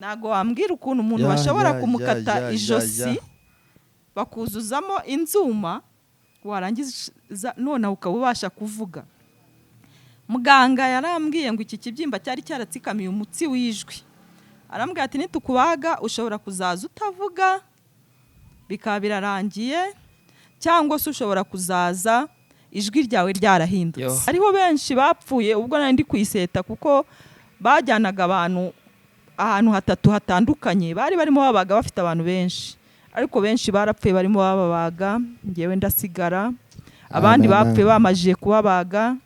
Nago wambwira ukuntu umuntu bashobora kumukata ijosi bakuzuzamo inzuma warangiza none ukaba ubasha kuvuga. Muganga yarambwiye ngo iki kibyimba cyari cyaratsikamiye umutsi w'ijwi. Arambwira ati nitukubaga ushobora kuzaza utavuga bikaba birarangiye, cyangwa se ushobora kuzaza ijwi ryawe ryarahindutse. Hariho benshi bapfuye ubwo nari ndi kwiseta kuko bajyanaga abantu ahantu hatatu hatandukanye, bari barimo babaga bafite abantu benshi, ariko benshi barapfuye barimo bababaga, ngewe ndasigara. Abandi bapfuye bamajije kubabaga,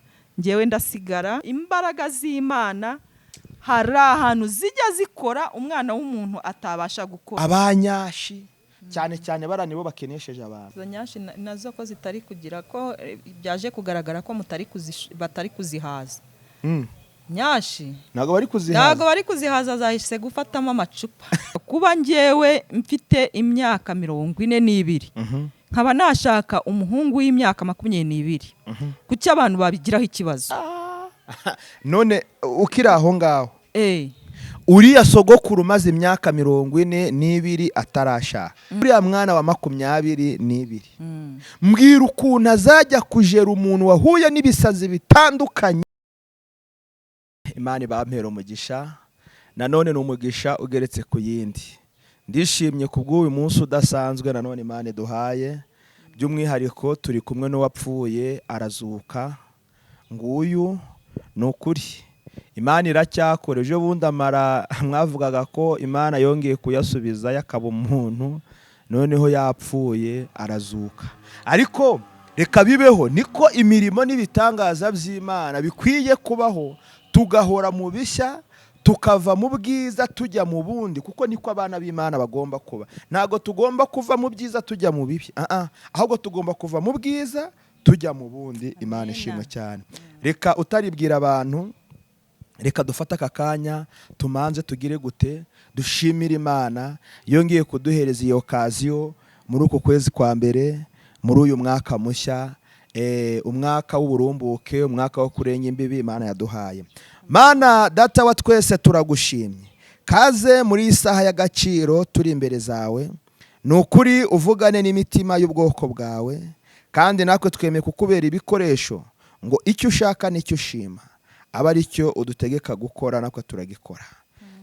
ngewe ndasigara. Imbaraga z'Imana hari ahantu zijya zikora umwana w'umuntu atabasha gukora. Abanyashi cyane cyane barani bo bakenesheje abantu. Izo nyashi nazo ko zitari kugira ko byaje kugaragara ko batari kuzihaza. Nyashi ntago bari kuzihaza zahise gufatamo amacupa. Kuba ngewe mfite imyaka 42 nkaba nashaka umuhungu w'imyaka 22 kuki abantu babigiraho ikibazo. None ukira aho ngaho uriya sogokuru maze imyaka 42 atarashaka, uriya mwana wa 22 mbwira ukuntu azajya kujera umuntu wahuye n'ibisazi bitandukanye. Imana bampera umugisha, nanone n'umugisha ugeretse ku yindi. Ndishimye kubw'uyu munsi udasanzwe nanone Imana duhaye, by'umwihariko turi kumwe n'uwapfuye arazuka. Nguyu nukuri Imana iracyakora. Ejo bundi amara mwavugaga ko Imana yongeye kuyasubiza yakaba umuntu, noneho yapfuye arazuka. Ariko reka bibeho, niko imirimo n'ibitangaza by'Imana bikwiye kubaho, tugahora mu bishya, tukava mu bwiza tujya mu bundi, kuko niko abana b'Imana bagomba kuba. Ntago tugomba kuva mu byiza tujya mu bibi, ahubwo tugomba kuva mu bwiza tujya mu bundi. Imana ishimwe cyane. Reka utaribwira abantu, reka dufata aka kanya tumanze tugire gute, dushimira Imana yongeye kuduhereza iyo okaziyo muri uko kwezi kwa mbere, muri uyu mwaka mushya, umwaka w'uburumbuke, umwaka wo kurenya imbibi Imana yaduhaye. Mana data wa twese turagushimye, kaze muri isaha y'agaciro turi imbere zawe. Nukuri uvugane n'imitima y'ubwoko bwawe, kandi natwe twemeye kukubera ibikoresho ngo icyo ushaka n'icyo ushima aba ari cyo udutegeka gukora, natwe turagikora.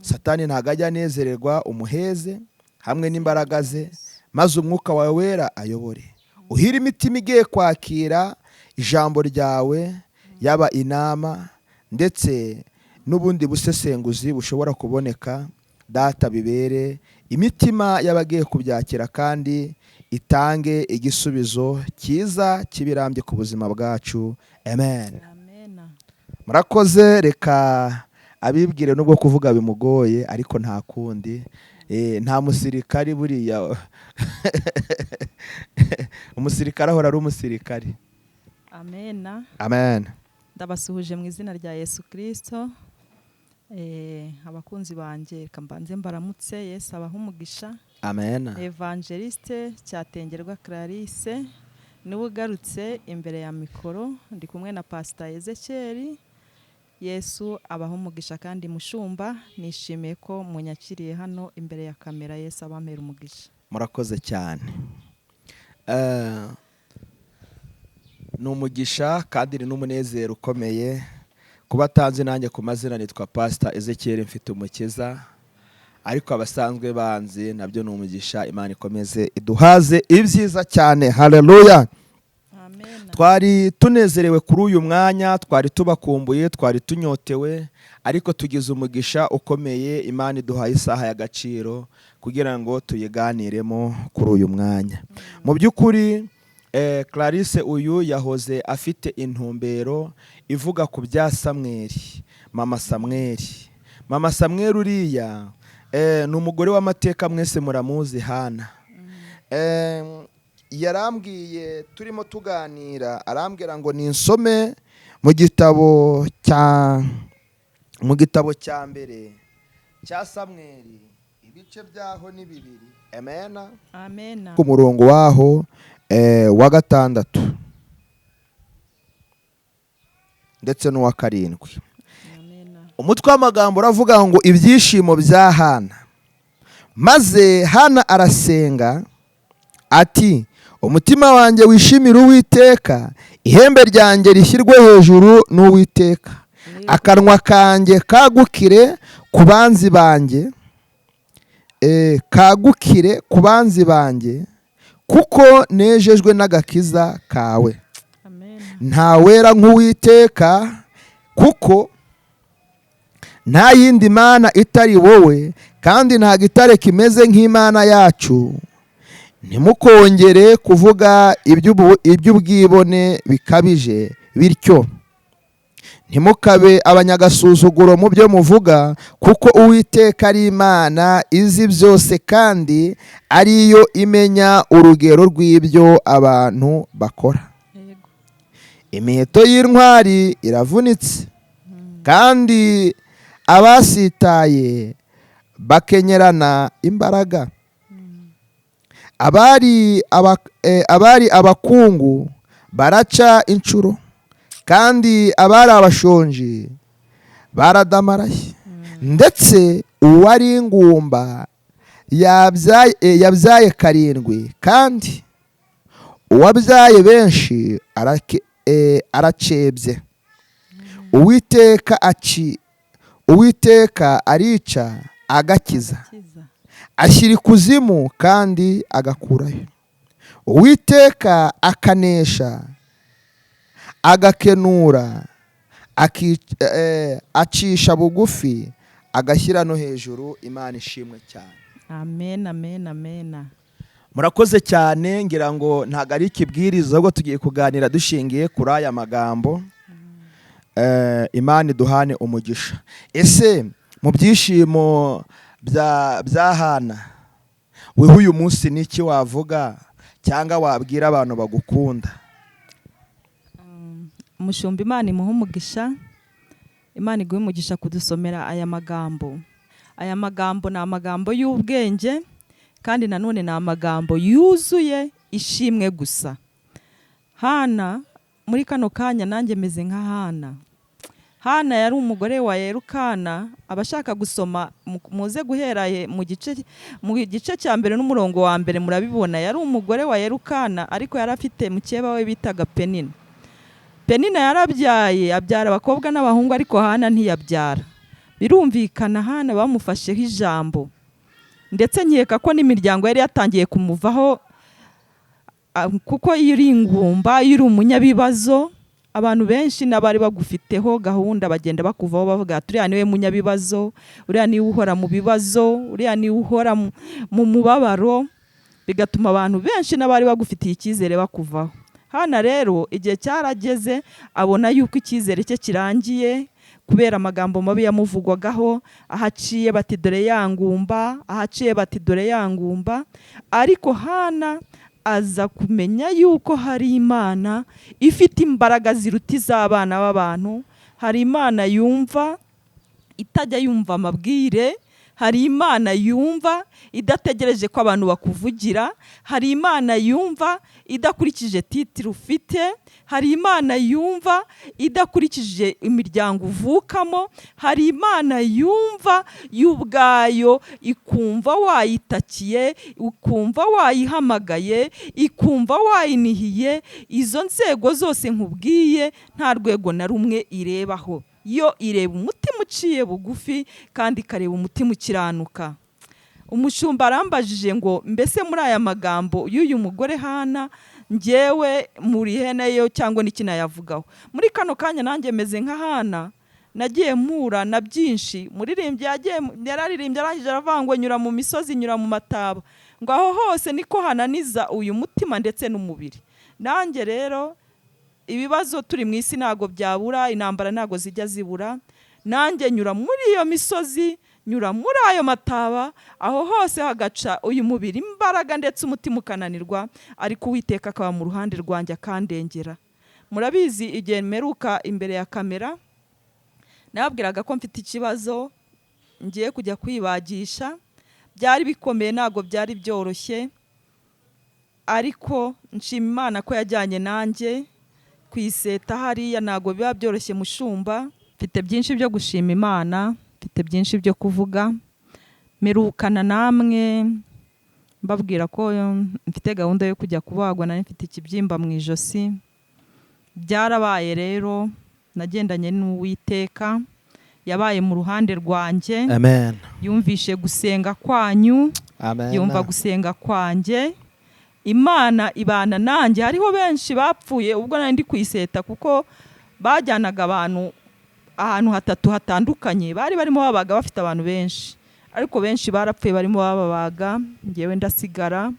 Satani ntago ajya anezererwa umuheze hamwe n'imbaraga ze, maze umwuka wawe wera ayobore. Uhira imitima igiye kwakira ijambo ryawe, yaba inama ndetse n'ubundi busesenguzi bushobora kuboneka. Data bibere imitima y'abagiye kubyakira, kandi itange igisubizo cyiza kibirambye ku buzima bwacu. Amen. Murakoze. Reka abibwire nubwo kuvuga bimugoye, ariko nta kundi. Nta musirikari buriya umusirikare ahora ari umusirikari. Amen. Amen. Ndabasuhuje mu izina rya Yesu Kristo. Abakunzi banjye reka mbanze mbaramutse. Yesu abaha umugisha. Amen. Evangeliste Cyatengerwa Clarisse niwe ugarutse imbere ya mikoro, ndi kumwe na Pastor Ezekiel. Yesu abaha umugisha kandi mushumba, nishimiye ko munyakiriye hano imbere ya kamera. Yesu abampera umugisha. Murakoze cyane. N'umugisha kandi ni n'umunezero ukomeye kuba tanze nanjye ku mazina nitwa Pastor Ezekiel Mfitumukiza, ariko abasanzwe banzi nabyo ni umugisha. Imana ikomeze iduhaze ibyiza cyane. Haleluya. Twari tunezerewe kuri uyu mwanya, twari tubakumbuye, twari tunyotewe, ariko tugize umugisha ukomeye. Imana iduhaye isaha y'agaciro kugira ngo tuyiganiremo kuri uyu mwanya. Mu by'ukuri Clarisse uyu yahoze afite intumbero ivuga ku bya Samweli, Mama Samweli. Mama Samweli uriya ni umugore w'amateka, mwese muramuzi, Hana. Yarambwiye turimo tuganira, arambwira ngo ninsome mu gitabo cya mbere cya Samweli, ibice byaho ni 2. Amen. Amen. Ku murongo waho wa 6 ndetse n'uwa 7. Amen. umutwe w'amagambo uravuga ngo ibyishimo bya Hana. Maze Hana arasenga ati, umutima wanjye wishimira Uwiteka, ihembe ryanjye rishyirwe hejuru n'Uwiteka, akanwa kanjye kagukire ku banzi banjye, kagukire ku banzi banjye, kuko nejejwe n'agakiza kawe. Nta wera nk'Uwiteka, kuko nta yindi mana itari wowe, kandi nta gitare kimeze nk'Imana yacu. Ntimukongere kuvuga iby'ubwibone bikabije, bityo ntimukabe abanyagasuzuguro mu byo muvuga, kuko Uwiteka ari Imana izi byose, kandi ariyo imenya urugero rw'ibyo abantu bakora. Imiheto y'intwari iravunitse, kandi abasitaye bakenyerana imbaraga. Abari abakungu baraca inshuro, kandi abari abashonji baradamaraye. Ndetse uwari ingumba yabyaye 7, kandi uwabyaye benshi aracebye. Uwiteka arica agakiza, ashyira ikuzimu kandi agakurayo. Uwiteka akanesha, agakenura, acisha bugufi, agashyira no hejuru. Imana ishimwe cyane. Amen, amen, amen. Murakoze cyane, ngira ngo ntago ari ikibwiriza, ahubwo tugiye kuganira dushingiye kuri aya magambo. Imana iduhane umugisha. Ese mu byishimo bya Hana, wewe uyu munsi niki wavuga cyangwa wabwira abantu bagukunda? Mushumba, Imana imuha umugisha. Imana iguhe umugisha kudusomera aya magambo. Aya magambo ni amagambo y'ubwenge, kandi nanone ni amagambo yuzuye ishimwe gusa. Hana, muri kano kanya nanjye meze nka Hana. Hana yari umugore wa Elukana. Abashaka gusoma muze guhera mu gice cya mbere n'umurongo wa mbere murabibona. Yari umugore wa Elukana, ariko yari afite mukeba we bitaga Penina. Penina yarabyaye, abyara abakobwa n'abahungu, ariko Hana ntiyabyara. Birumvikana Hana bamufasheho ijambo, ndetse nkeka ko n'imiryango yari yatangiye kumuvaho, kuko iyo uri ingumba, iyo uri umunyabibazo, abantu benshi n'abari bagufiteho gahunda bagenda bakuvaho bavuga ati uriya niwe munyabibazo, uriya niwe uhora mu bibazo, uriya niwe uhora mu mubabaro, bigatuma abantu benshi n'abari bagufitiye icyizere bakuvaho. Hana rero igihe cyarageze, abona yuko icyizere cye kirangiye kubera amagambo mabi yamuvugwagaho. Ahaciye bati dore yangumba, ahaciye bati dore yangumba. Ariko Hana aza kumenya yuko hari Imana ifite imbaraga ziruta iz'abana b'abantu. Hari Imana yumva itajya yumva amabwire. Hari Imana yumva idategereje ko abantu bakuvugira. Hari Imana yumva idakurikije titiri ufite. Hari Imana yumva idakurikije imiryango uvukamo. Hari Imana yumva y'ubwayo, ikumva wayitakiye, ikumva wayihamagaye, ikumva wayinihiye. Izo nzego zose nkubwiye nta rwego na rumwe irebaho. Yo ireba umutima uciye bugufi, kandi ikareba umutima ukiranuka. Umushumba arambajije ngo mbese muri aya magambo y'uyu mugore Hana, njyewe muri heneyo cyangwa n'iki nayavugaho? Muri kano kanya nanjye meze nka Hana, nagiye mpura na byinshi. Muririmbyi yararirimbye arangije aravangwa, nyura mu misozi, nyura mu mataba, ngo aho hose niko hananiza uyu mutima ndetse n'umubiri. Nanjye rero ibibazo turi mu isi ntago byabura, intambara ntago zijya zibura. Nanjye nyura muri iyo misozi, nyura muri ayo mataba, aho hose hagaca uyu mubiri imbaraga ndetse umutima ukananirwa, ariko Uwiteka akaba mu ruhande rwanjye akandengera. Murabizi igihe mperuka imbere ya kamera nababwiraga ko mfite ikibazo ngiye kujya kwibagisha. Byari bikomeye, ntago byari byoroshye, ariko nshima Imana ko yajyanye nanjye kwiseta hariya. Ntago biba byoroshye mushumba, mfite byinshi byo gushima Imana, mfite byinshi byo kuvuga. Merukana namwe mbabwira ko mfite gahunda yo kujya kubagwa, nari mfite ikibyimba mu ijosi. Byarabaye rero, nagendanye n'Uwiteka, yabaye mu ruhande rwanjye. Amen. Yumvishe gusenga kwanyu. Amen. Yumva gusenga kwanjye. Imana ibana nanjye. Hariho benshi bapfuye ubwo nari ndi kwiseta, kuko bajyanaga abantu ahantu hatatu hatandukanye, bari barimo babaga bafite abantu benshi, ariko benshi barapfuye barimo bababaga, njyewe ndasigara.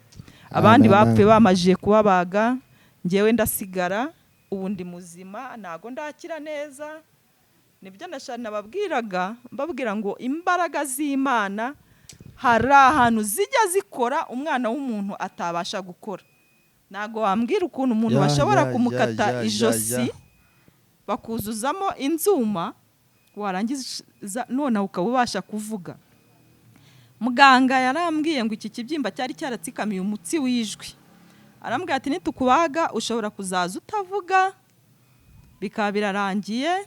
Abandi bapfuye bamajije kubabaga, njyewe ndasigara. Ubu ndi muzima, ntago ndakira neza. Nibyo nababwiraga, mbabwira ngo imbaraga z'Imana hari ahantu zijya zikora umwana w'umuntu atabasha gukora. Ntago wambwira ukuntu umuntu bashobora kumukata ijosi bakuzuzamo inzuma, warangiza none ukaba ubasha kuvuga. Muganga yarambwiye ngo iki kibyimba cyari cyaratsikamiye umutsi w'ijwi. Arambwira ati nitukubaga ushobora kuzaza utavuga bikaba birarangiye,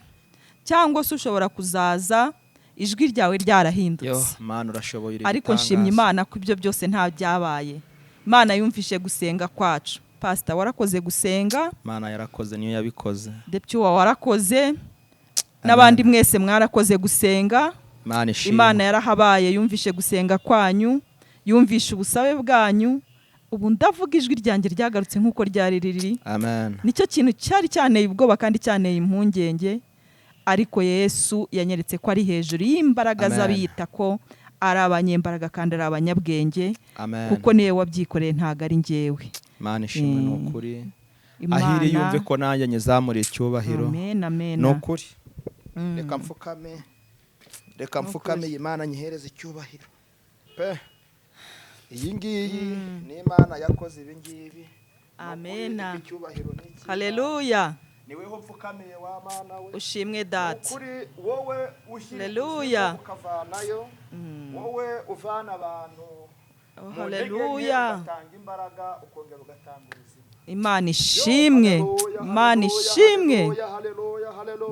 cyangwa se ushobora kuzaza ijwi ryawe ryarahindutse. Ariko nshimye Imana ko ibyo byose nta byabaye. Imana yumvishe gusenga kwacu. Pastor warakoze gusenga. Imana yarakoze, niyo yabikoze. Deputy warakoze. N'abandi mwese mwarakoze gusenga. Imana yarahabaye, yumvishe gusenga kwanyu, yumvishe ubusabe bwanyu. Ubu ndavuga ijwi ryanjye ryagarutse nk'uko ryari riri. Amen. Nicyo kintu cyari cyaneye ubwoba kandi cyaneye impungenge, ariko Yesu yanyeretse ko ari hejuru y'imbaraga z'abiyita ko ari abanyembaraga kandi ari abanyabwenge. Kuko niwe wabyikoreye, ntago ari njyewe. Imana ishimwe n'ukuri. Ahiri yumve ko nanjye nyizamuriye icyubahiro. Amen, amen. N'ukuri. Reka mfukame Imana nyihereze icyubahiro. Pe. Iyi ngiyi ni Imana yakoze ibi ngibi. Amen. Haleluya. Niwe ho mfukamiye wa Mana we. Ushimwe Data. Kuri wowe ushyira ukavanayo. Wowe uvana abantu. Haleluya. Utanga imbaraga ukongera ugatanga ubuzima. Imana ishimwe. Imana ishimwe.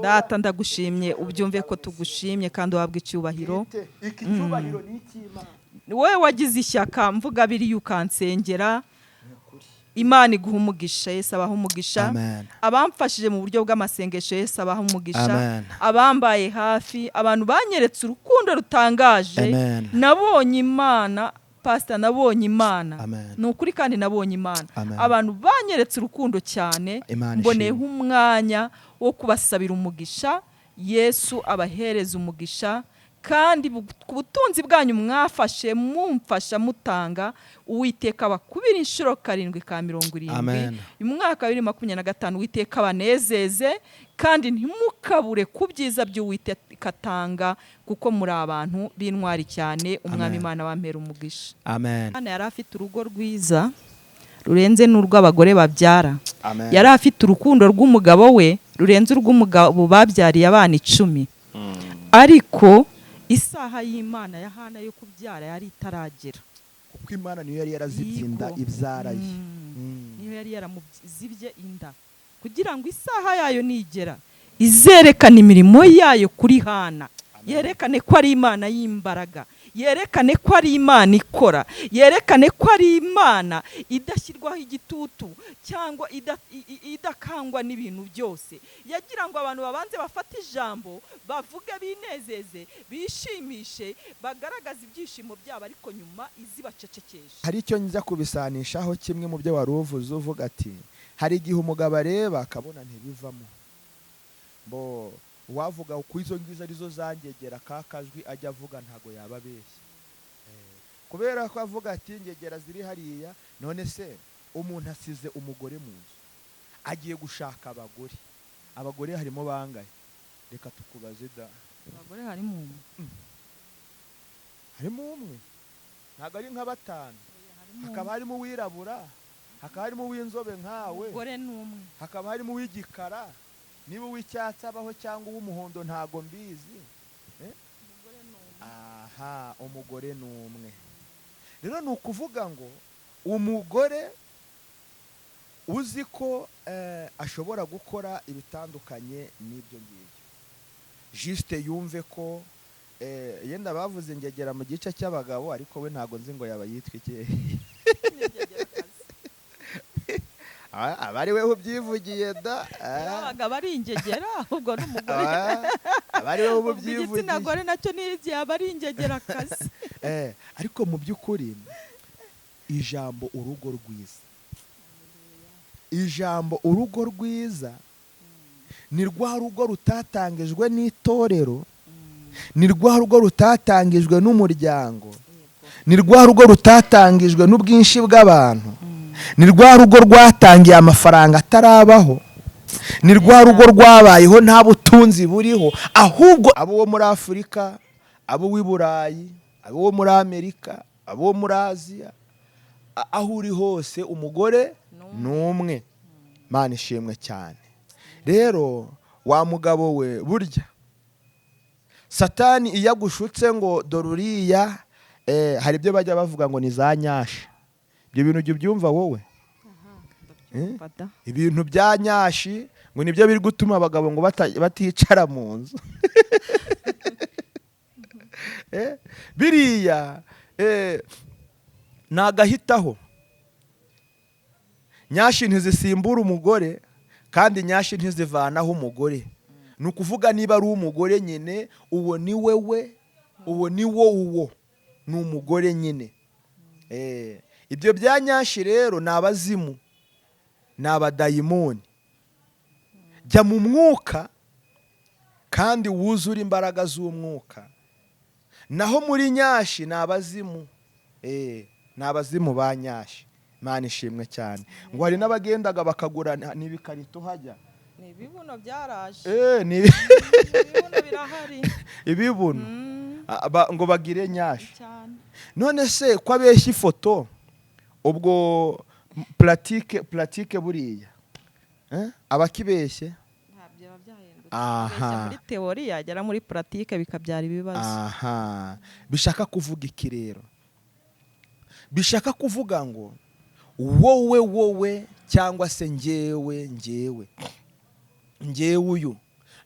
Data ndagushimye, ubyumve ko tugushimye kandi uhabwe icyubahiro. Iki cyubahiro ni icy'Imana. Wowe wagize ishyaka mvuga biri ukansengera. Imana iguha umugisha, Yesu abaha umugisha. Abamfashije mu buryo bw'amasengesho, Yesu abaha umugisha. Abambaye hafi, abantu banyeretse urukundo rutangaje. Nabonye Imana, Pastor, nabonye Imana. Ni ukuri kandi nabonye Imana. Abantu banyeretse urukundo cyane, mboneyeho umwanya wo kubasabira umugisha. Yesu abahereza umugisha, kandi ku butunzi bwanyu mwafashe mumfasha mutanga, Uwiteka bakubira inshuro 770. Mu mwaka wa 2025 Uwiteka banezeze, kandi ntimukabure ku byiza by'Uwiteka atanga, kuko muri abantu b'intwari cyane. Umwami Imana bampera umugisha. Amen. Hano yari afite urugo rwiza rurenze n'urw'abagore babyara. Yari afite urukundo rw'umugabo we rurenze urw'umugabo babyariye abana 10. Ariko isaha y'Imana ya Hana yo kubyara yari itaragera, kuko Imana niyo yari yarazitsinda ibyaraye. Niyo yari yaramuzibye inda, kugira ngo isaha yayo nigera izerekana imirimo yayo kuri Hana. Yerekane ko ari Imana y'imbaraga, yerekane ko ari Imana ikora, yerekane ko ari Imana idashyirwaho igitutu cyangwa idakangwa n'ibintu byose. Yagira ngo abantu babanze bafate ijambo, bavuge, binezeze, bishimishe, bagaragaza ibyishimo byabo, ariko nyuma izibacecekesha. Hari icyo nza kubisanishaho kimwe mu byo wari uvuze, uvuga ati hari igihe umugabo areba akabona ntibivamo. Wavuga uko izo ngizo arizo zangegera kakajwi ajya avuga ntago yaba abeshya, kubera ko avuga ati ngegera ziri hariya. None se umuntu asize umugore mu nzu agiye gushaka abagore, abagore harimo bangahe? Reka tukubaze da. Abagore harimo umwe. Harimo umwe, ntago ari nka 5. Hakaba harimo uwirabura, hakaba harimo uw'inzobe nkawe, umugore n'umwe. Hakaba harimo uw'igikara, niba uw'icyatsi abaho cyangwa uw'umuhondo ntago mbizi. Aha, umugore n'umwe. Rero ni ukuvuga ngo umugore uzi ko ashobora gukora ibitandukanye n'ibyo ngibyo, juste yumve ko yenda bavuze ingegera mu gice cy'abagabo, ariko we ntago nzi ngo yaba yitwa iki. Abari we ubyivugiye da. Abagabo ari ingegera ahubwo n'umugore. Abari we ubyivugiye. Igitsina gore nacyo n'igihe aba ari ingegera kazi. Ariko mu by'ukuri ijambo urugo rwiza, ijambo urugo rwiza ni rwa rugo rutatangijwe n'itorero, ni rwa rugo rutatangijwe n'umuryango, ni rwa rugo rutatangijwe n'ubwinshi bw'abantu, ni rwa rugo rwatangiye amafaranga atarabaho, ni rwa rugo rwabayeho nta butunzi buriho, ahubwo abo muri Afurika, abo w'i Burayi, abo muri Amerika, abo muri Aziya, aho uri hose umugore n'umwe. Mana ishimwe cyane. Rero wa mugabo we, burya Satani iyo agushutse ngo doruriya, hari ibyo bajya bavuga ngo ni za nyashi. Ibyo bintu ujya ubyumva wowe? Ibintu bya nyashi ngo nibyo biri gutuma abagabo ngo baticara mu nzu. Biriya nagahitaho. Nyashi ntizisimbura umugore, kandi nyashi ntizivanaho umugore. Ni ukuvuga niba ari umugore nyine, uwo ni wewe, uwo ni uwo ni umugore nyine. Ibyo bya nyashi rero ni abazimu, ni abadayimoni. Jya mu mwuka kandi wuzure imbaraga z'umwuka. Naho muri nyashi ni abazimu, ni abazimu ba nyashi. Mana ishimwe cyane. Ngo hari n'abagendaga bakagura n'ibikarito hajya. Ni ibibuno byaraje. Ni ibibuno birahari. Ibibuno. Ngo bagire nyashi. None se ko abeshya ifoto, ubwo pratique buriya abakibeshye ntabyo byahindutse. Muri teori yagera muri pratique bikabyara ibibazo. Bishaka kuvuga iki rero? Bishaka kuvuga ngo wowe cyangwa se njyewe uyu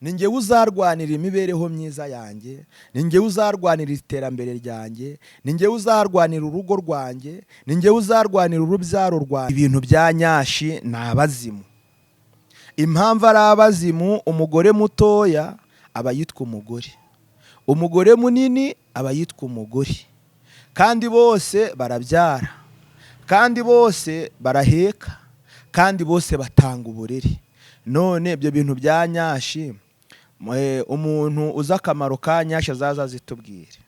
ni njyewe uzarwanira imibereho myiza yanjye, ni njyewe uzarwanira iterambere ryanjye, ni njyewe uzarwanira urugo rwanjye, ni njyewe uzarwanira urubyaro rwanjye. Ibintu bya nyashi ni abazimu. Impamvu ari abazimu, umugore mutoya aba yitwa umugore, umugore munini aba yitwa umugore, kandi bose barabyara, kandi bose baraheka, kandi bose batanga uburere. None ibyo bintu bya nyashi, umuntu uzi akamaro ka nyashi azaza zitubwire.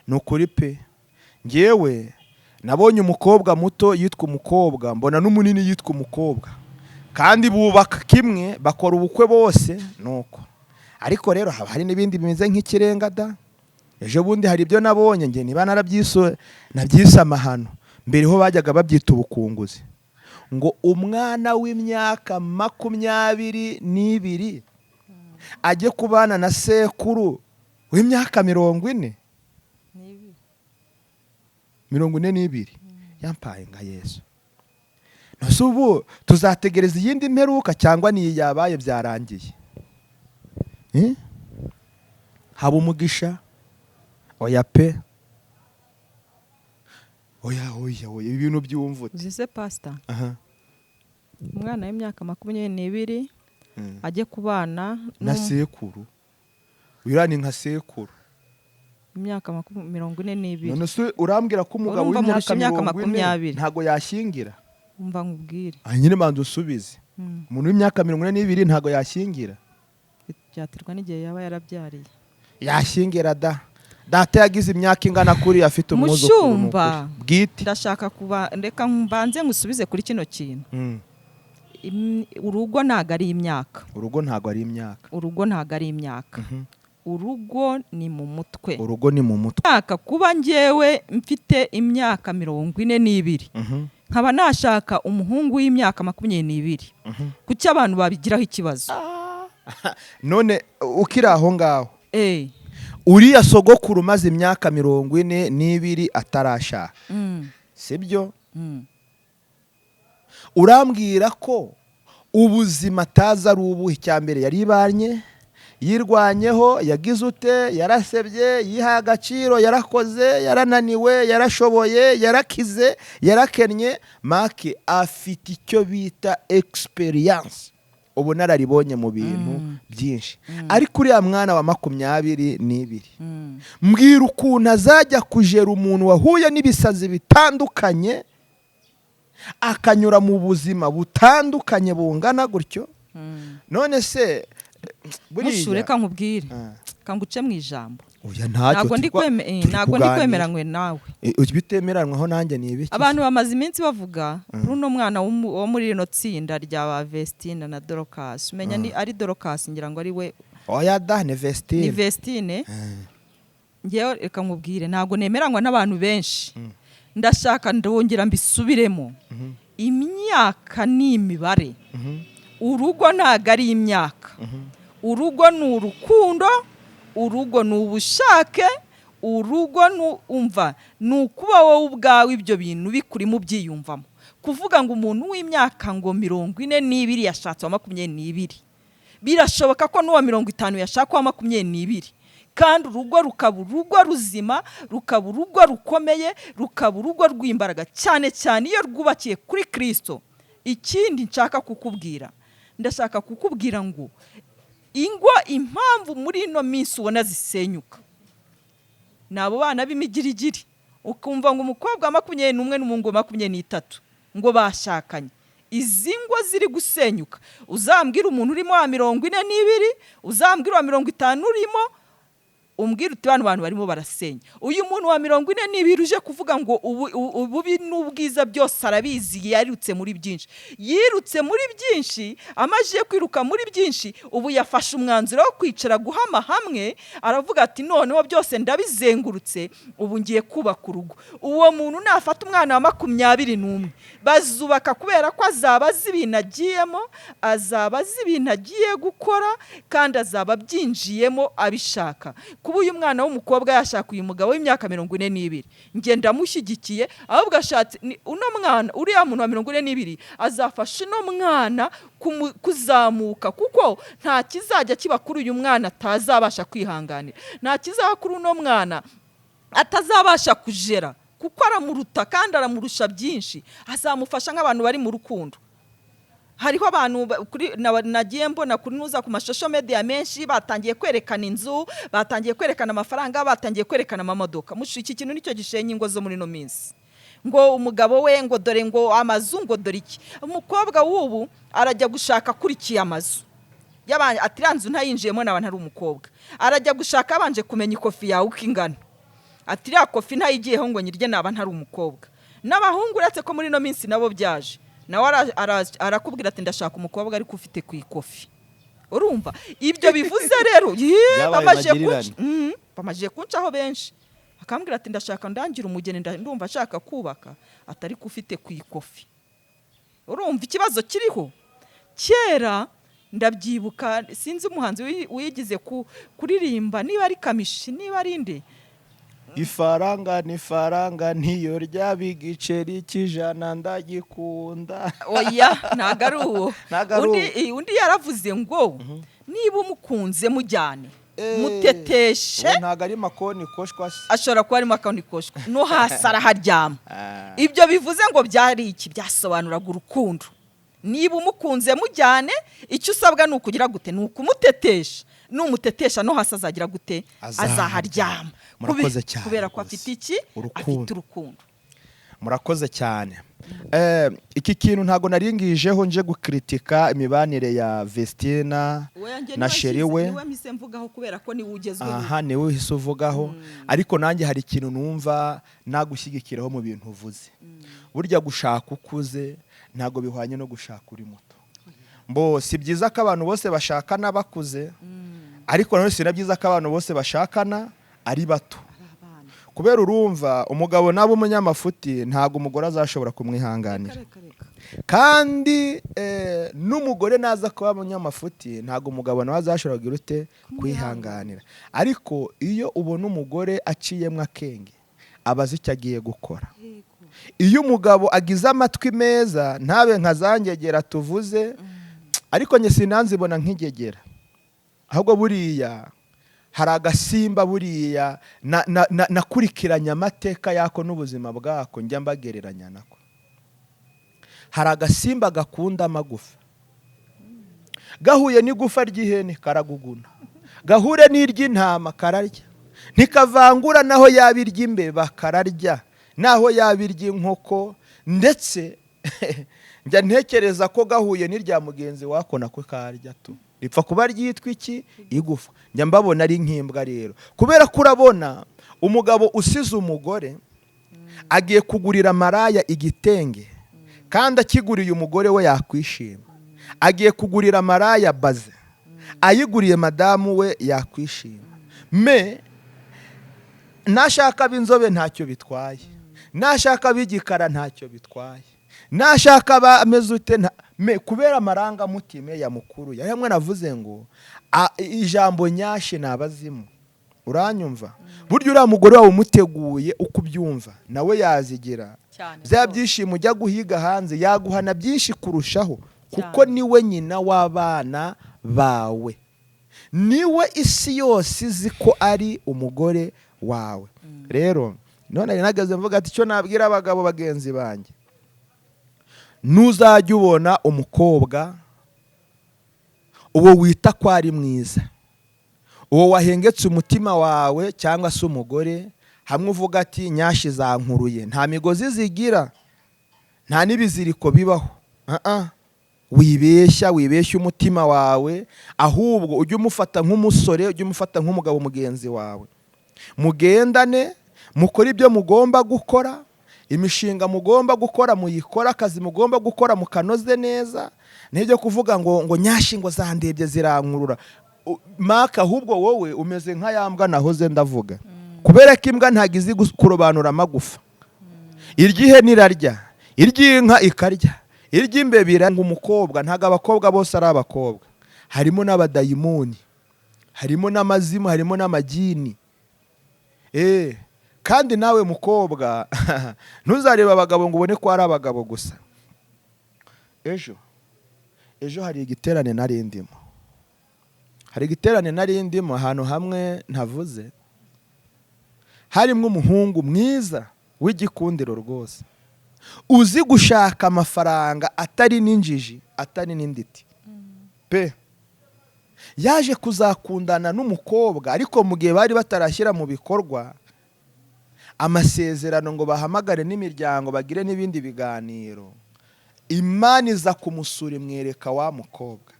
Ni ukuri pe, ngewe nabonye umukobwa muto yitwa umukobwa, mbona n'umunini yitwa umukobwa, kandi bubaka kimwe, bakora ubukwe bose nuko. Ariko rero haba hari n'ibindi bimeze nk'ikirenga da. Ejo bundi hari ibyo nabonye nge niba nabyise amahano. Mbere ho bajyaga babyita ubukunguzi, ngo umwana w'imyaka 22 ajye kubana na sekuru w'imyaka 42. Yampaye nka Yesu. Nose ubu tuzategereza iyindi mperuka cyangwa ni yabaye byarangiye? Haba umugisha oya pe, oya ibintu byumvute. Uzize pastor, umwana w'imyaka 22 ajye kubana na sekuru. Wirani nka sekuru imyaka 42. None se urambwira ko umugabo w'imyaka 20 ntago yashyingira? Umva nkubwire. Nyine manzo usubize. Umuntu w'imyaka 42 ntago yashyingira? Byaterwa n'igihe yaba yarabyariye. Yashyingira da. Data yagize imyaka ingana kuri afite umwuzukuru bwite. Ndashaka kuba ndeka mbanze ngusubize kuri kino kintu. Urugo ntago ari imyaka. Urugo ntago ari imyaka. Urugo ntago ari imyaka. Urugo ni mu mutwe. Urugo ni mu mutwe. Nshaka kuba njyewe mfite imyaka 42. Nkaba nashaka umuhungu w'imyaka 22. Kuki abantu babigiraho ikibazo? None ukira aho ngaho. Uriya sogokuru maze imyaka 42 atarashaka. Sibyo? Urambwira ko ubuzima ataza ari ubuhe? Cyambere yari ibanye, yirwanyeho, yagize ute, yarasebye, yiha agaciro, yarakoze, yarananiwe, yarashoboye, yarakize, yarakennye. Make afite icyo bita experience, ubunararibonye mu bintu byinshi. Ariko uriya mwana wa 22, mbwira ukuntu azajya kujera umuntu wahuye n'ibisazi bitandukanye, akanyura mu buzima butandukanye bungana gutyo. None se buriya reka nkubwire, kanguce mu ijambo. Ntabwo ndi kwemeranywe nawe. Bitemeranwaho nanjye ni ibiki? Abantu bamaze iminsi bavuga runo mwana wo muri rino tsinda rya Vestine na Dorcas. Umenya ni ari Dorcas, ngira ngo ari we. Oya da, ni Vestine. Ni Vestine. Ngewe reka nkubwire, ntabwo nemeranywa n'abantu benshi. Ndashaka ndongera mbisubiremo. Imyaka ni imibare. Urugo ntago ari imyaka. Urugo ni urukundo, urugo ni ubushake, urugo umva ni ukuba wowe ubwawe ibyo bintu bikurimo byiyumvamo. Kuvuga ngo umuntu w'imyaka ngo 42 yashatse wa 22, birashoboka ko n'uwa 50 yashaka wa 22, kandi urugo rukaba urugo ruzima, rukaba urugo rukomeye, rukaba urugo rw'imbaraga, cyane cyane iyo rwubakiye kuri Kristo. Ikindi nshaka kukubwira, ndashaka kukubwira ngo ingo impamvu muri ino minsi ubona zisenyuka, nabo bana b'imigirigiri. Ukumva ngo umukobwa wa 21 n'umuhungu wa 23 ngo bashakanye. Izi ngo ziri gusenyuka. Uzambwira umuntu urimo wa 42, uzambwira wa 50 urimo, umbwira uti abantu barimo barasenya. Uyu muntu wa 42 uje kuvuga ngo ububi n'ubwiza byose arabizi, yarutse muri byinshi. Yirutse muri byinshi, amaje kwiruka muri byinshi, ubu yafashe umwanzuro wo kwicara guhama hamwe, aravuga ati noneho byose ndabizengurutse, ubu ngiye kubaka urugo. Uwo muntu nafata umwana wa 21, bazubaka kubera ko azaba azi ibintu agiyemo, azaba azi ibintu agiye gukora, kandi azaba byinjiyemo abishaka. Kuba uyu mwana w'umukobwa yashaka uyu mugabo w'imyaka 42, nge ndamushyigikiye. Ahubwo ashatse uno mwana, uriya muntu wa 42 azafasha uno mwana kuzamuka, kuko nta kizajya kiba kuri uyu mwana atazabasha kwihanganira, nta kizaba kuri uno mwana atazabasha kujera, kuko aramuruta kandi aramurusha byinshi. Azamufasha nk'abantu bari mu rukundo. Hariho abantu nagiye mbona kuri nuza ku mashosho media menshi batangiye kwerekana inzu, batangiye kwerekana amafaranga, batangiye kwerekana amamodoka. Mushu iki kintu nicyo gishenye ingo zo muri no minsi. Ngo umugabo we ngo dore ngo amazu ngo dore iki. Umukobwa w'ubu arajya gushaka kurikiye amazu. Yabanje atiranzu ntayinjiyemo n'abantu ari umukobwa. Arajya gushaka abanje kumenya ikofi yawe uko ingana. Atiriya kofi ntayigiyeho ngo nyirye n'abantu ari umukobwa. N'abahungu uretse ko muri no minsi nabo byaje. Nawe arakubwira ati ndashaka umukobwa ariko ufite ku ikofi. Urumva ibyo bivuze rero bamaje kuncaho benshi. Akambwira ati ndashaka ndangira umugeni, ndumva ashaka kubaka, atari ko ufite ku ikofi. Urumva ikibazo kiriho. Kera ndabyibuka, sinzi umuhanzi wigize kuririmba, niba ari Kamishi niba ari inde, ifaranga ni faranga ntiyo ryabigiceri kijana ndagikunda. Oya nagaruwo. Undi yaravuze ngo niba umukunze mujyane muteteshe. Ntago ari makoni koshwa se. Ashobora kuba ari makoni koshwa no hasi araharyama. Ibyo bivuze ngo byari iki, byasobanuraga urukundo. Niba umukunze mujyane, icyo usabwa ni ukugira gute, ni ukumutetesha. Numutetesha no hasi azagira gute, azaharyama. Kubera ko afite iki, afite urukundo. Murakoze cyane. Iki kintu ntago naringijeho nje gukritika imibanire ya Vestina na Sheri we. Niwe mise mvugaho kubera ko ni ugezweho. Aha niwe uhise uvugaho. Ariko nanjye hari ikintu numva nagushyigikiraho mu bintu uvuze. Burya gushaka ukuze ntago bihwanye no gushaka uri muto. Mbo si byiza ko abantu bose bashakana bakuze, ariko none si byiza ko abantu bose bashakana ari bato. Kubera urumva umugabo nabo umunyamafuti ntago umugore azashobora kumwihanganira, kandi n'umugore naza kuba umunyamafuti ntago umugabo nawe azashobora kugira ute kwihanganira. Ariko iyo ubona umugore aciyemwe akenge, abazi icyo agiye gukora. Iyo umugabo agize amatwi meza, ntabe nkazangegera tuvuze, ariko nge sinanzibona nk'igegera. ahubwo buriya hari agasimba buriya nakurikiranye amateka yako n'ubuzima bwako njya mbagereranya nako. Hari agasimba gakunda amagufa, gahuye n'igufa ry'ihene karaguguna, gahure n'iry'intama kararya, ntikavangura naho yaba iry'imbeba kararya, naho yaba iry'inkoko, ndetse njya ntekereza ko gahuye n'irya mugenzi wako nako karya tu. Ripfa kuba ryitwa iki? Igufa. Njya mbabona ari nk'imbwa rero, kubera ko urabona umugabo usize umugore agiye kugurira maraya igitenge, kandi akiguriye umugore we yakwishima. Agiye kugurira maraya baze, ayiguriye madamu we yakwishima. Nashaka b'inzobe ntacyo bitwaye, nashaka b'igikara ntacyo bitwaye, nashaka bameze ute kubera amarangamutima ya mukuru. Yamwe navuze ngo ijambo nyashi ni abazimu. Uranyumva? Burya uriya mugore wawe umuteguye uko ubyumva nawe yazigira bya byishimo ujya guhiga hanze, yaguhana byinshi kurushaho, kuko niwe nyina w'abana bawe, niwe isi yose izi ko ari umugore wawe. Rero none nagaze mvuga ati icyo nabwira abagabo bagenzi banjye, ntuzajya ubona umukobwa uwo wita ko ari mwiza, uwo wahengetse umutima wawe, cyangwa se umugore hamwe uvuga ati nyashi zankuruye, nta migozi zigira, nta n'ibiziriko bibaho. Wibeshya umutima wawe, ahubwo ujye umufata nk'umusore, ujye umufata nk'umugabo mugenzi wawe, mugendane, mukore ibyo mugomba gukora, imishinga mugomba gukora muyikora, akazi mugomba gukora mukanoze neza. N'ibyo kuvuga ngo nyashi ngo zandebye zirankurura maka, ahubwo wowe umeze nka yambwa nahoze ndavuga, kubera ko imbwa ntago izi kurobanura amagufa. Iry'ihene irarya, iry'inka ikarya, iry'imbeba irarya. Umukobwa ntago abakobwa bose ari abakobwa, harimo n'abadayimoni, harimo n'amazimu, harimo n'amagini. Kandi nawe mukobwa ntuzareba abagabo ngo ubone ko ari abagabo gusa. Ejo hari igiterane narindimo, ahantu hamwe ntavuze, harimo umuhungu mwiza w'igikundiro rwose, uzi gushaka amafaranga, atari n'injiji, atari n'inditi pe. Yaje kuzakundana n'umukobwa, ariko mu gihe bari batarashyira mu bikorwa amasezerano ngo bahamagare n'imiryango bagire n'ibindi biganiro, Imana iza kumusura imwereka wa mukobwa.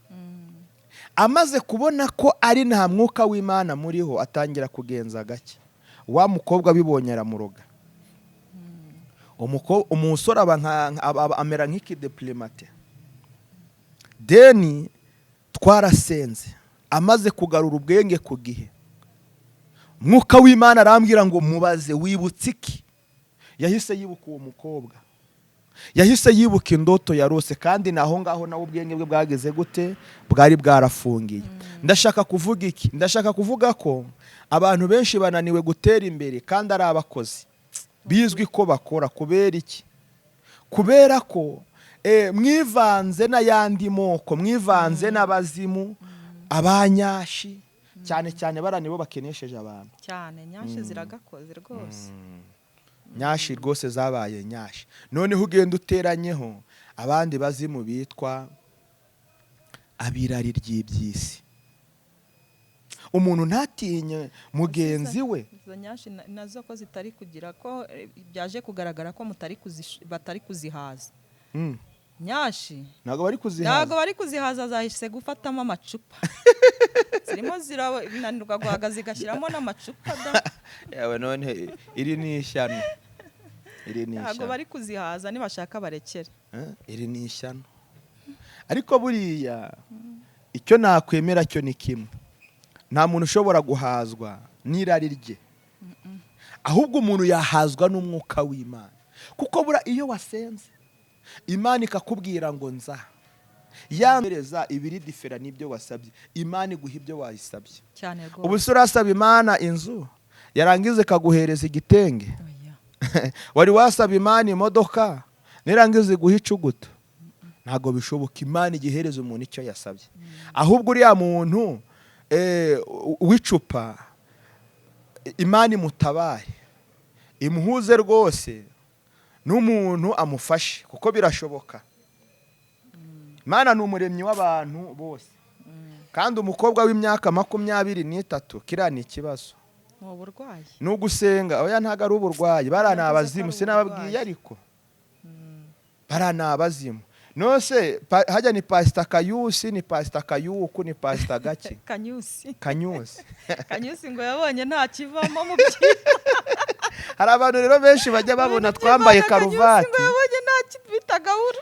Amaze kubona ko ari nta mwuka w'Imana muriho, atangira kugenza gake. Wa mukobwa bibonye aramuroga. Umusore amera nk'ikideplimate. Deni twarasenze, amaze kugarura ubwenge ku gihe, mwuka w'Imana arambwira ngo mubaze wibutse iki. Yahise yibuka uwo mukobwa, yahise yibuka indoto yarose, kandi naho ngaho nawe ubwenge bwe bwageze gute? Bwari bwarafungiye. Ndashaka kuvuga iki? Ndashaka kuvuga ko abantu benshi bananiwe gutera imbere kandi ari abakozi bizwi ko bakora. Kubera iki? Kubera ko mwivanze n'ayandi moko, mwivanze n'abazimu, abanyashi, cyane cyane baranibo bakenesheje abantu cyane. Nyashi ziragakoze rwose, nyashi rwose zabaye nyashi. Noneho ugenda uteranyeho abandi bazimu bitwa abirari ry'ibyisi. Umuntu ntatinye mugenzi we. Izo nyashi nazo ko zitari kugira ko byaje kugaragara ko batari kuzihaza. Nyashi ntago bari kuzihaza, zahise gufatamo amacupa. Zirimo zirananirwa guhaga zigashyiramo n'amacupa da. Yawe none iri ni ishyano. Ntago bari kuzihaza, nibashaka barekere. Iri ni ishyano. Ariko buriya icyo nakwemera cyo ni kimwe, nta muntu ushobora guhazwa n'irari rye, ahubwo umuntu yahazwa n'umwuka w'Imana. Kuko bura iyo wasenze Imana ikakubwira ngo nza yamereza ibiri difera n'ibyo wasabye, Imana iguha ibyo wayisabye cyane rwose. Ubu se urasaba Imana inzu, yarangiza ikaguhereza igitenge? Wari wasaba Imana imodoka, nirangiza iguha icuguto? Ntago bishoboka. Imana igihereza umuntu icyo yasabye. Ahubwo uriya muntu w'icupa Imana imutabaye imuhuze rwose n'umuntu amufashe kuko birashoboka. Imana ni umuremyi w'abantu bose kandi umukobwa w'imyaka 23 kiriya ni ikibazo. Ni ugusenga. Oya ntago ari uburwayi, barana abazimu sinababwiye ariko barana abazimu. Nose hajya ni Pastor Kayusi, ni Pastor Kayuku, ni Pastor Gake Kanyusi ngo yabonye nta kivamo mu byiza. Hari abantu rero benshi bajya babona twambaye karuvati ngo yabonye nta bitagahura.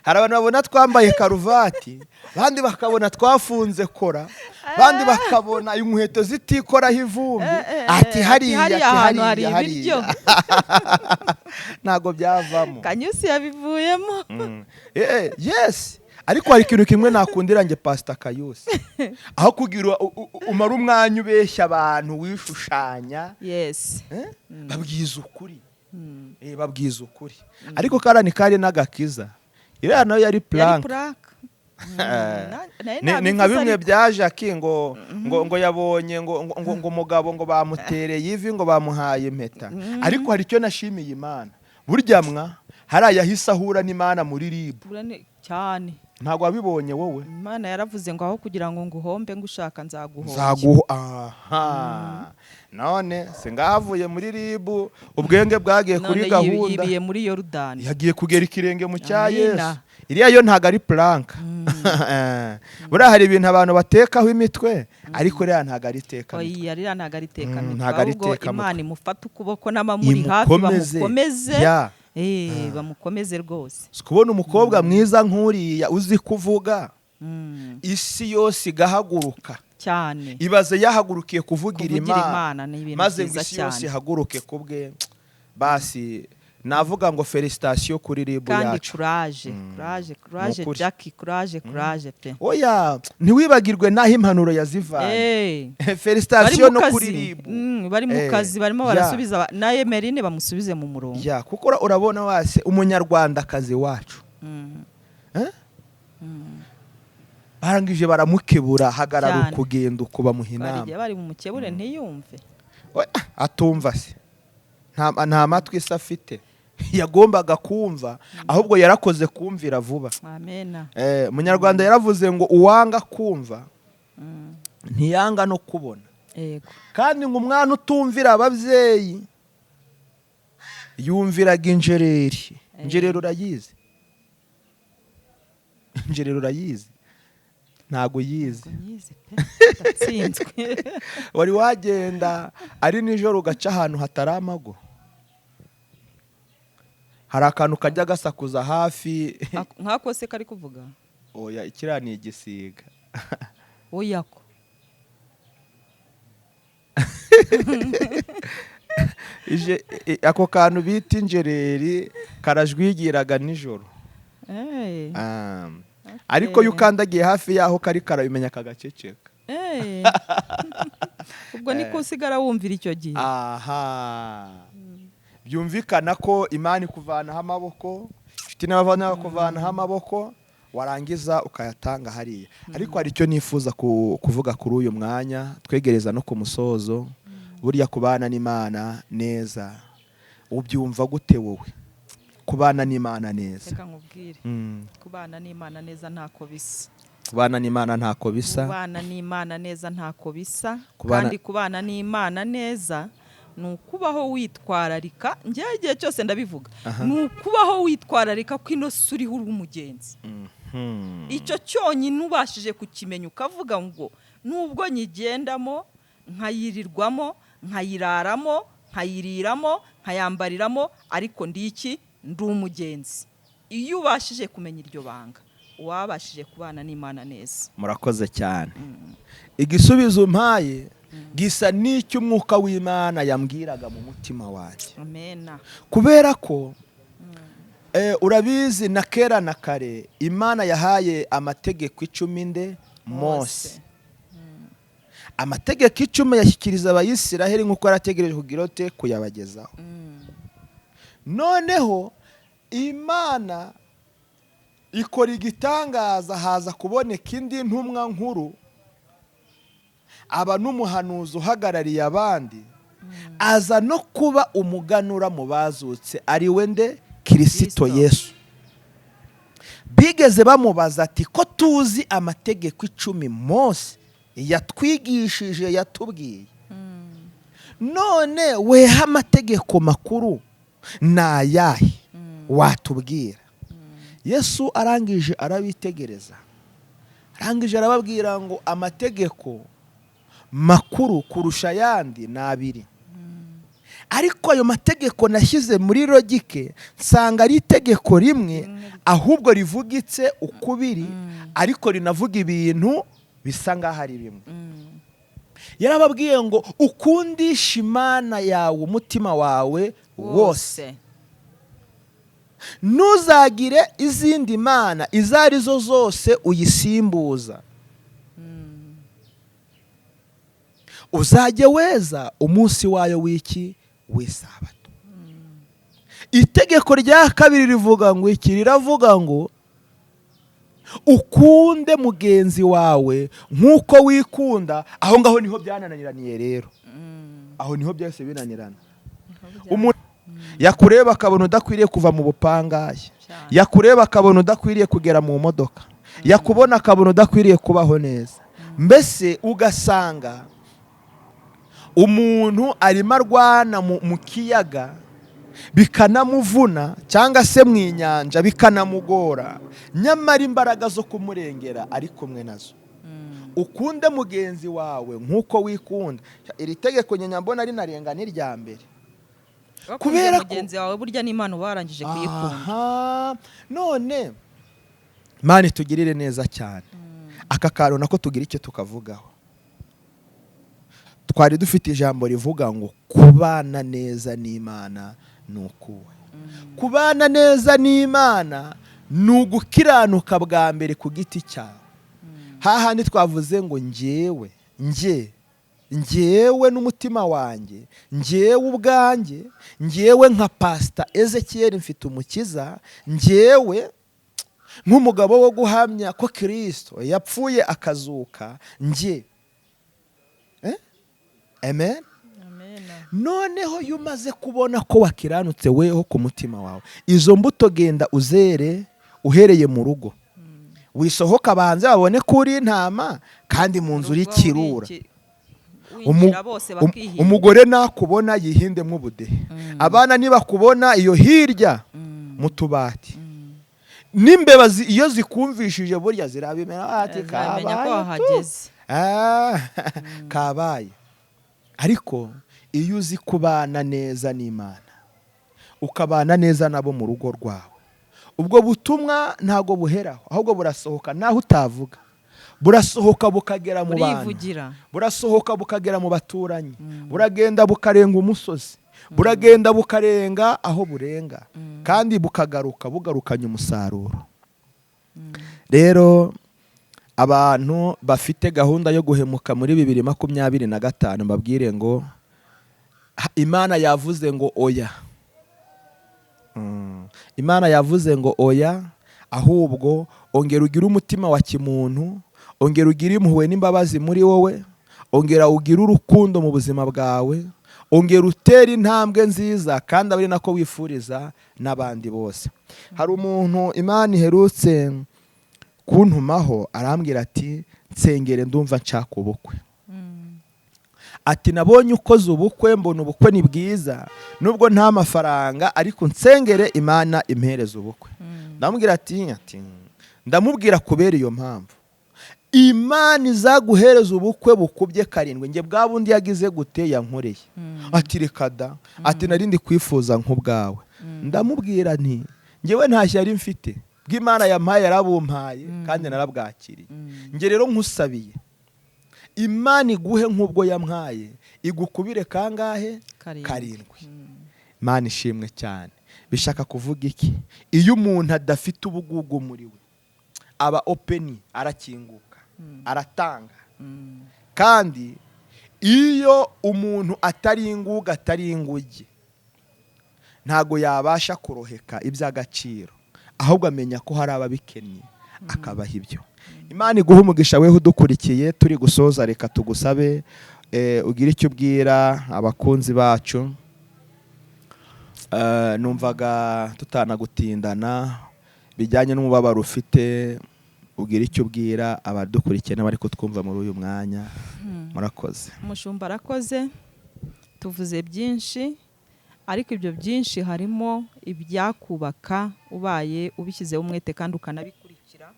Hari abantu babona twambaye karuvati, bandi bakabona twafunze kora, bandi bakabona inkweto zitikoraho ivumbi, ati hariya ibiryo. Ntago byavamo. Kanyusi yabivuyemo. Yes. Ariko hari ikintu kimwe nakundira nge Pastor Kayusi, aho kugira umara umwanya ubeshya abantu wishushanya. Yes. Babwiza ukuri. Babwiza ukuri. Ariko karani kari n'agakiza. Iriya nayo yari plank. Ni nka bimwe bya Jackie ngo yabonye ngo umugabo ngo bamutereye ivi ngo bamuhaye impeta. Ariko hari icyo nashimiye Imana. Burya hari yahise ahura n'Imana muri ribu cyane. Ntago wabibonye wowe? Imana yaravuze ngo aho kugira ngo nguhombe ngushaka nzaguhombe. None singahavuye muri ribu, ubwenge bwagiye kuri gahunda. Yibiye muri Yorodani. Yagiye kugera ikirenge mu cya Yesu. Iriya yo ntago ari plank. Buriya hari ibintu abantu batekaho imitwe, ariko iriya ntago ari teka. Oya iriya ntago ari teka. Ahubwo Imana imufata ukuboko n'amamuri hafi bamukomeze. Bamukomeze rwose. Kubona umukobwa mwiza nk'uriya uzi kuvuga, isi yose igahaguruka cyane. Ibaze yahagurukiye kuvugira Imana, maze ngo isi yose ihaguruke kubwe. Basi navuga ngo felicitation kuri ribu yacu. Kandi courage Jackie, courage pe. Oya ntiwibagirwe naho impanuro yazivaye. Felicitation no kuri ribu. Bari mu kazi barimo barasubiza na Emeline bamusubize mu murongo. Kuko urabona wase umunyarwanda kazi wacu. Barangije baramukebura hagarara ukugenda kuba muhinama. Bari mu mukebure ntiyumve. Atumva se. Nta matwi se afite. Yagombaga kumva, ahubwo yarakoze kumvira vuba. Amen. Umunyarwanda yaravuze ngo uwanga kumva ntiyanga no kubona. Kandi ngo umwana utumvira ababyeyi yumviraga injereri. Injereri urayizi? Injereri urayizi? Ntago yizi. Ndatsinzwe. Wari wagenda ari nijoro ugaca ahantu hatari amago, hari akantu kajya gasakuza hafi. Nkako se kari kuvuga? Oya ikiriya ni igisiga. Oya ko ako kantu bita injereri karajwigiraga nijoro. Ariko yukandagiye hafi yaho kari karabimenya kagaceceka. Ubwo niko usigara wumvira icyo gihe. Byumvikana ko Imana ikuvanaho amaboko, ifite n'abavana kuvanaho amaboko, warangiza ukayatanga hariya. Ariko hari icyo nifuza kuvuga kuri uyu mwanya, twegereza no ku musozo. Burya kubana n'Imana neza ubyumva gute wowe? Kubana n'Imana neza. Reka nkubwire. Kubana n'Imana neza ntako bisa. Kubana n'Imana ntako bisa. Kubana n'Imana neza ntako bisa. Kandi kubana n'Imana neza nukubaho witwararika. Ngiye igihe cyose ndabivuga. Nukubaho witwararika ko ino suri uri umugenzi. Icyo cyonyine ubashije kukimenya ukavuga ngo nubwo nyigendamo nkayirirwamo, nkayiraramo, nkayiriramo, nkayambariramo, ariko ndiki ndi umugenzi. Iyo ubashije kumenya iryo banga wabashije kubana n'Imana neza. Murakoze cyane. Igisubizo mpaye gisa n'icyo umwuka w'Imana yambwiraga mu mutima wanjye. Amen. Kubera ko urabizi na kera na kare Imana yahaye amategeko 10 Mose. Amategeko 10 yashyikiriza abayisiraheli nk'uko yarategereje kugira ote kuyabagezaho. Noneho Imana ikora igitangaza, haza kuboneka indi ntumwa nkuru aba n'umuhanuzi uhagarariye abandi, aza no kuba umuganura mu bazutse, ari we nde? Kirisito Yesu. Bigeze bamubaza ati ko tuzi amategeko 10 Mose yatwigishije yatubwiye, none weha amategeko makuru nayahe watubwira? Yesu arangije arabitegereza, arangije arababwira ngo amategeko makuru kurusha ayandi ni 2. Ariko ayo mategeko nashyize muri logike nsanga ari itegeko rimwe, ahubwo rivugitse ukubiri, ariko rinavuga ibintu bisa ngaho ari bimwe. Yarababwiye ngo ukundishe Imana yawe umutima wawe wose, ntuzagire izindi mana izo arizo zose uyisimbuza, uzajye weza umunsi wayo w'iki? W'isabato. Itegeko rya kabiri rivuga ngo iki? Riravuga ngo ukunde mugenzi wawe nk'uko wikunda. Aho ngaho niho byananiraniye rero, aho niho byose binanirana. Umuntu yakureba akabona udakwiriye kuva mu bupangaye, yakureba akabona udakwiriye kugera mu modoka, yakubona akabona udakwiriye kubaho neza, mbese ugasanga umuntu arimo arwana mu kiyaga bikanamuvuna, cyangwa se mu inyanja bikanamugora, nyamara imbaraga zo kumurengera ari kumwe nazo. Ukunde mugenzi wawe nk'uko wikunda. Iri tegeko nyambona rinarenga n'irya mbere, kubera ko mugenzi wawe burya n'Imana warangije kuyikunda. None Imana itugirire neza cyane. Aka kantu nako tugira icyo tukavugaho. Twari dufite ijambo rivuga ngo kubana neza n'Imana nukuwe. Kubana neza n'Imana nugukiranuka bwa mbere ku giti cyawe. Hahandi twavuze ngo njyewe n'umutima wanjye, njyewe ubwanjye, njyewe nka Pastor Ezekiel mfite umukiza, njyewe nk'umugabo wo guhamya ko Kristo yapfuye akazuka, Amen. Noneho iyo umaze kubona ko wakiranutse weho ku mutima wawe, izo mbuto genda uzere uhereye mu rugo. Wisohoka banze babone ko uri intama, kandi mu nzu uri kirura. Umugore nakubona yihindemo ubudehe, abana nibakubona iyo hirya mu tubati, n'imbeba iyo zikumvishije burya zirabimera ati kabaye. Ariko iyo uzi kubana neza n'Imana, ukabana neza nabo mu rugo rwawe, ubwo butumwa ntago buheraho, ahubwo burasohoka naho utavuga. Burasohoka bukagera mu bantu, burasohoka bukagera mu baturanyi, buragenda bukarenga umusozi, buragenda bukarenga aho burenga, kandi bukagaruka bugarukanye umusaruro. Rero abantu bafite gahunda yo guhemuka muri 2025 mbabwire ngo Imana yavuze ngo oya. Imana yavuze ngo oya, ahubwo ongera ugire umutima wa kimuntu, ongera ugire impuhwe n'imbabazi muri wowe, ongera ugire urukundo mu buzima bwawe, ongera utere intambwe nziza, kandi ari nako wifuriza n'abandi bose. Hari umuntu Imana iherutse kuntumaho arambwira ati nsengere ndumva nshaka ubukwe. Ati nabonye ukoze ubukwe, mbona ubukwe ni bwiza nubwo nta mafaranga, ariko nsengere Imana impereze ubukwe. Ndamubwira ati ndamubwira kubera iyo mpamvu Imana izaguhereza ubukwe bukubye 7. Nge bwa bundi yagize gute yankoreye. Ati reka da, ati narindi kwifuza nk'ubwawe. Ndamubwira nti ngewe nta shyari mfite, bw'Imana yampaye yarabumpaye kandi narabwakiriye. Nge rero nkusabiye Imana iguhe nk'ubwo yampaye, igukubire kangahe? 7. Imana ishimwe cyane. Bishaka kuvuga iki? Iyo umuntu adafite ubugugu muri we, aba open, arakinguka, aratanga. Kandi iyo umuntu atari inguga, atari inguge, ntago yabasha kuroheka iby'agaciro, ahubwo amenya ko hari ababikennye, akabaha ibyo. Imana iguha umugisha weho udukurikiye. Turi gusoza reka tugusabe ugira icyo ubwira abakunzi bacu. Numvaga tutanagutindana bijyanye n'umubabaro ufite, ugira icyo ubwira abadukurikiye n'abari kutwumva muri uyu mwanya. Murakoze. Umushumba arakoze, tuvuze byinshi, ariko ibyo byinshi harimo ibyakubaka ubaye ubishyizeho umwete kandi ukanabikurikira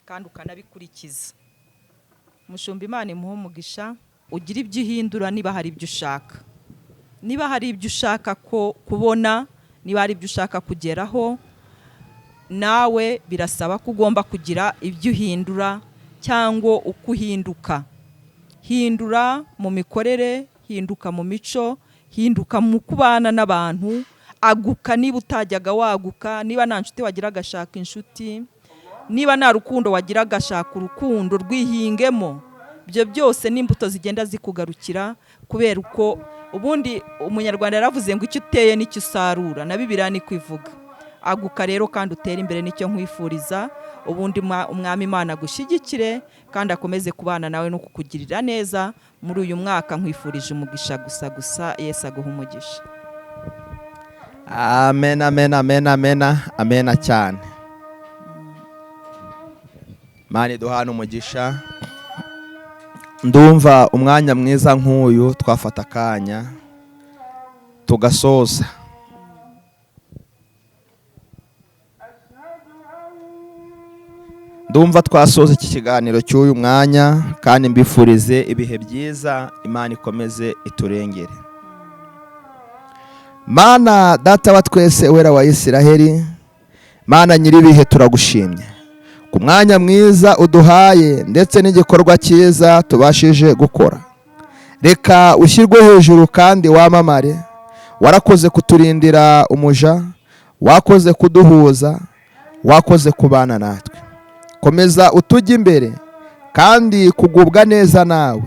kandi ukanabikurikiza. Umushumba, Imana imuhe umugisha, ugira ibyo uhindura niba hari ibyo ushaka. Niba hari ibyo ushaka ko kubona, niba hari ibyo ushaka kugeraho, nawe birasaba ko ugomba kugira ibyo uhindura cyangwa uko uhinduka. Hindura mu mikorere, hinduka mu mico, hinduka mu kubana n'abantu, aguka niba utajyaga waguka, niba nta nshuti wagira agashaka inshuti, niba nta rukundo wagira agashaka urukundo, rwihingemo. Ibyo byose n'imbuto zigenda zikugarukira, kubera uko ubundi umunyarwanda yaravuze ngo icyo uteye nicyo usarura, na Bibiliya niko ivuga. Aguka rero kandi utere imbere, nicyo nkwifuriza. Ubundi umwami Imana agushyigikire kandi akomeze kubana nawe no kukugirira neza muri uyu mwaka. Nkwifurije umugisha gusa. Yesu aguha umugisha. Amen, amen, amen, amen, amen cyane. Imana iduhane umugisha. Ndumva umwanya mwiza nk'uyu twafata akanya tugasoza. Ndumva twasoza iki kiganiro cy'uyu mwanya, kandi mbifurize ibihe byiza. Imana ikomeze iturengere. Mana data wa twese, wera wa Isiraheli, Mana nyiribihe, turagushimye ku mwanya mwiza uduhaye ndetse n'igikorwa cyiza tubashije gukora. Reka ushyirwe hejuru kandi wamamare. Warakoze kuturindira umuja, wakoze kuduhuza, wakoze kubana natwe. Komeza utujye imbere kandi kugubwa neza nawe,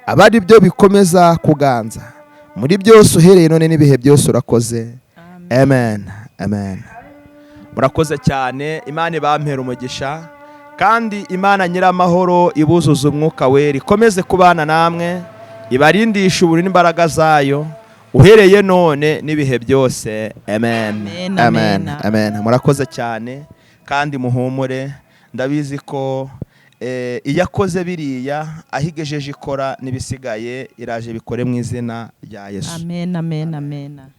abari byo bikomeza kuganza muri byose uhereye none n'ibihe byose. Urakoze. Amen, amen. Murakoze cyane. Imana ibampera umugisha, kandi Imana nyiramahoro ibuzuza umwuka wera, ikomeze kubana namwe, ibarindisha ubuntu n'imbaraga zayo uhereye none n'ibihe byose. Amen, amen, amen. Murakoze cyane kandi muhumure. Ndabizi ko iyo akoze biriya ahigejeje ikora, n'ibisigaye iraje bikore mu izina rya Yesu. Amen, amen, amen.